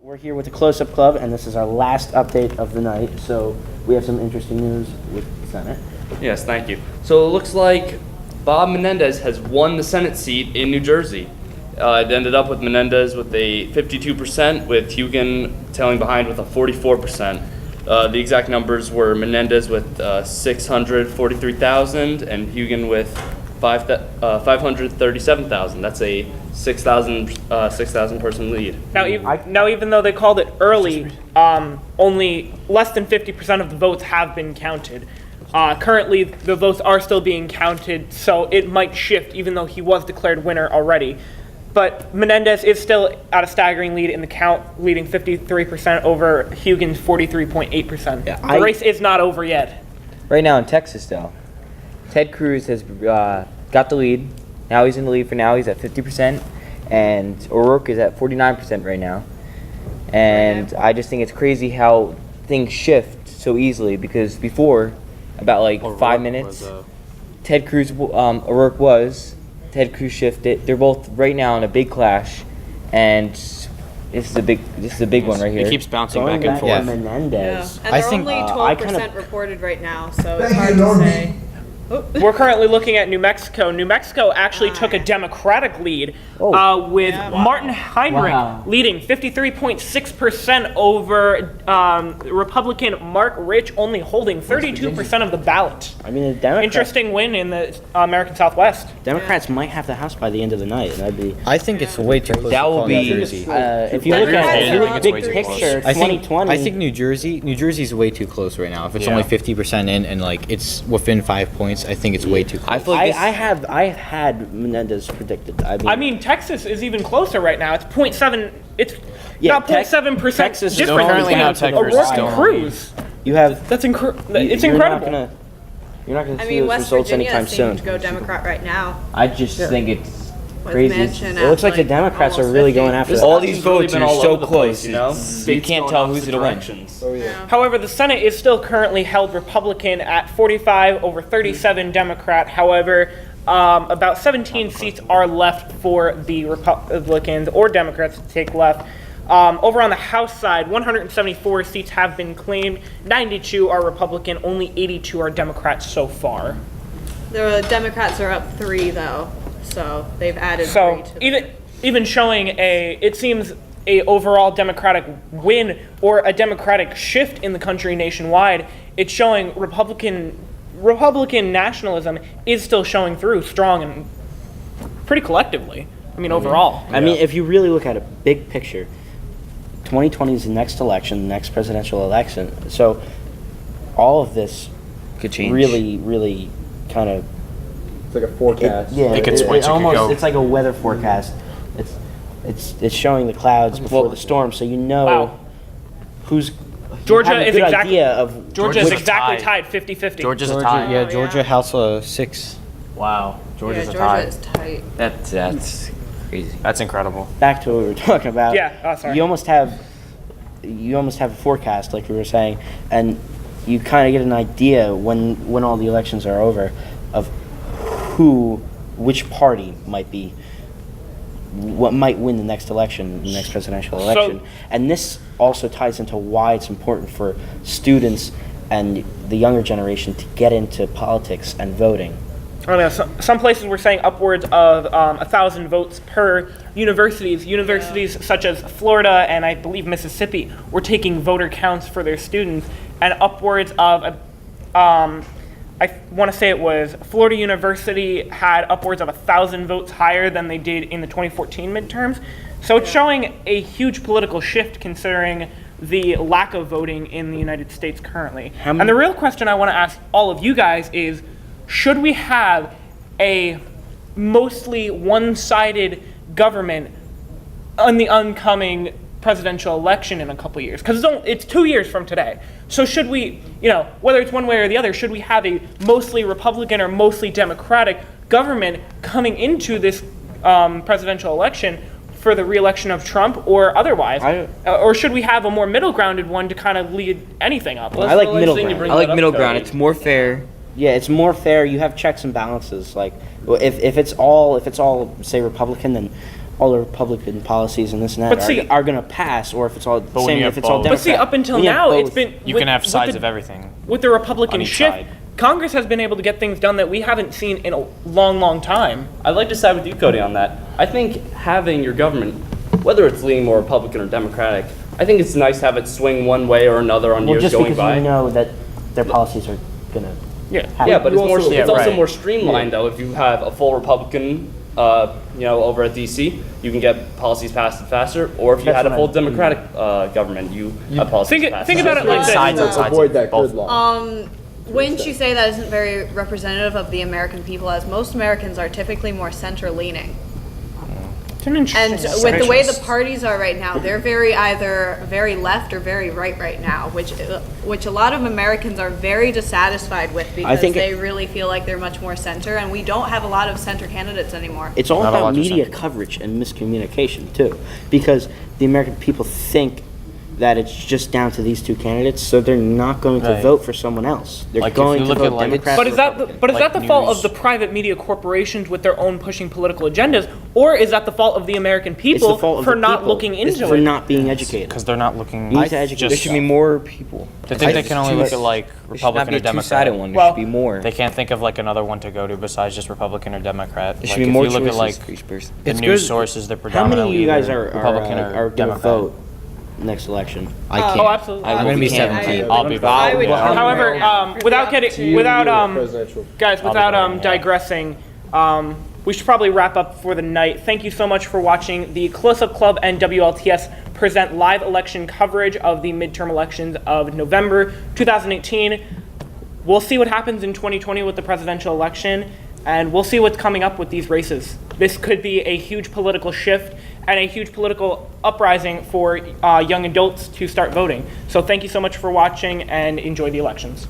We're here with the Close-Up Club, and this is our last update of the night. So we have some interesting news with the Senate. Yes, thank you. So it looks like Bob Menendez has won the Senate seat in New Jersey. It ended up with Menendez with a 52%, with Hugin tailing behind with a 44%. The exact numbers were Menendez with 643,000 and Hugin with 537,000. That's a 6,000 person lead. Now, even though they called it early, only less than 50% of the votes have been counted. Currently, the votes are still being counted, so it might shift, even though he was declared winner already. But Menendez is still at a staggering lead in the count, leading 53% over Hugin's 43.8%. Yeah, the race is not over yet. Right now in Texas, though, Ted Cruz has got the lead. Now he's in the lead for now. He's at 50%, and O'Rourke is at 49% right now. And I just think it's crazy how things shift so easily, because before, about like O'Rourke 5 minutes, Ted Cruz, O'Rourke was. Ted Cruz shifted. They're both right now in a big clash, and this is a big one right here. It keeps bouncing Going back and forth. to Menendez. Yeah. And they're only 12% reported right now, so it's hard to say. We're currently looking at New Mexico. New Mexico actually took a Democratic lead with Martin Heinrich leading 53.6% over Republican Mark Rich, only holding 32% of the ballot. I mean, the Democrats. Interesting win in the American Southwest. Democrats might have the House by the end of the night, and that'd be. I think it's way too close. That will be. New Jersey. If you look at big picture, I think 2020. I think New Jersey's way too close right now. If it's only 50% in and like it's within 5 points, I think it's way too close. I feel like I had Menendez predicted. I mean, Texas is even closer right now. It's 0.7. It's not 0.7% Texas is different currently now between Texas O'Rourke still and Cruz. You have. It's You're incredible. You're not gonna I see mean, those West results Virginia anytime seemed soon. to go Democrat right now. I just think it's With crazy. Manchin It looks at, like the Democrats are almost really 50. going after All that. these It's really votes been are all so over the close, place, you know? you States can't going tell who's opposite gonna win. directions. However, the Senate is still currently held Republican at 45 over 37 Democrat. However, about 17 seats are left for the Republicans or Democrats to take left. Over on the House side, 174 seats have been claimed. 92 are Republican. Only 82 are Democrats so far. The Democrats are up 3, though, so they've added 3 So to even showing it seems a overall Democratic win or a Democratic shift in the country nationwide. It's showing Republican nationalism is still showing through strong and pretty collectively. I mean, overall. I mean, if you really look at a big picture, 2020 is the next election, the next presidential election. So all of this Could change. really kind of. It's like a forecast. It could switch, it could almost, go. it's like a weather forecast. It's showing the clouds before the storm, so you know Wow. who's. Georgia you have a is good exactly idea of Georgia is Georgia's exactly tied. tied 50-50. Georgia's a Georgia, tie. yeah, Oh, Georgia yeah. House 6. Wow. Georgia's Yeah, a Georgia tie. is tight. That's crazy. That's incredible. back to what we were talking about. Yeah, sorry. You almost have a forecast, like we were saying, and you kind of get an idea when all the elections are over of which party what might win the next election, the next presidential election. And this also ties into why it's important for students and the younger generation to get into politics and voting. I don't know, some places were saying upwards of 1,000 votes per universities. Universities such as Florida and I believe Mississippi were taking voter counts for their students, and upwards of, I want to say it was Florida University had upwards of 1,000 votes higher than they did in the 2014 midterms. So it's showing a huge political shift considering the lack of voting in the United States currently. And the real question I want to ask all of you guys is, should we have a mostly one-sided government in the oncoming presidential election in a couple of years? Because it's 2 years from today. So should we, whether it's one way or the other, should we have a mostly Republican or mostly Democratic government coming into this presidential election for the re-election of Trump or otherwise? Or should we have a more middle-grounded one to kind of lead anything up? I like middle ground. I like middle ground. It's more fair. Yeah, it's more fair. You have checks and balances. Like, if it's all say Republican, then all the Republican policies and this and that But see- are going to pass, or if it's all when same you if have it's all both- Democrat. But see, up until When you have now, it's both- been You with- can have with sides the- of everything. with the Republican on each shift. side. Congress has been able to get things done that we haven't seen in a long, long time. I'd like to side with you, Cody, on that. I think having your government, whether it's leaning more Republican or Democratic, I think it's nice to have it swing one way or another on well, years just going because by. you know that their policies are going to Yeah. Yeah, but it's more. Yeah, It's also right. more streamlined though. If you have a full Republican, over at DC, you can get policies passed faster. Or if you That's had a what full I- Democratic government, you have policies passed Think about it faster. like this. Sides on sides. Avoid that both. gridlock. Wouldn't you say that isn't very representative of the American people, as most Americans are typically more center-leaning? It's an interesting And with the way the interest. parties are right now, they're either very left or very right now, which a lot of Americans are very dissatisfied with because think they really feel like they're much more center, and we don't have a lot of center candidates anymore. It's all Not a about lot to media say. coverage and miscommunication too, because the American people think that it's just down to these two candidates, so they're not going to Right. vote for someone else. They're Like, if going you to look vote at, like, Democrat. But or is that Republican. but is Like that the fault of news. the private media corporations with their own pushing political agendas, or is that the fault of the American It's the people fault of for the not people. looking It's into for it? not being educated. Because they're not looking. You need to educate There should be more people. They think they can only look at like There should not Republican be or a two-sided Democrat. one. There Well, should be more. They can't think of like another one to go to besides just Republican or Democrat. There Like, should be if more you look choices at like for each person. the It's news good- sources, they're How predominantly many of you guys either are Republican or going to Democrat. vote next election? I can't. Oh, absolutely. I I'm gonna be we can't. 17. I'll be I would voting. However, without getting without Presidential. guys, be without voting, yeah. digressing, we should probably wrap up for the night. Thank you so much for watching the Close Up Club and WLTS present live election coverage of the midterm elections of November 2018. We'll see what happens in 2020 with the presidential election, and we'll see what's coming up with these races. This could be a huge political shift and a huge political uprising for young adults to start voting. So thank you so much for watching, and enjoy the elections.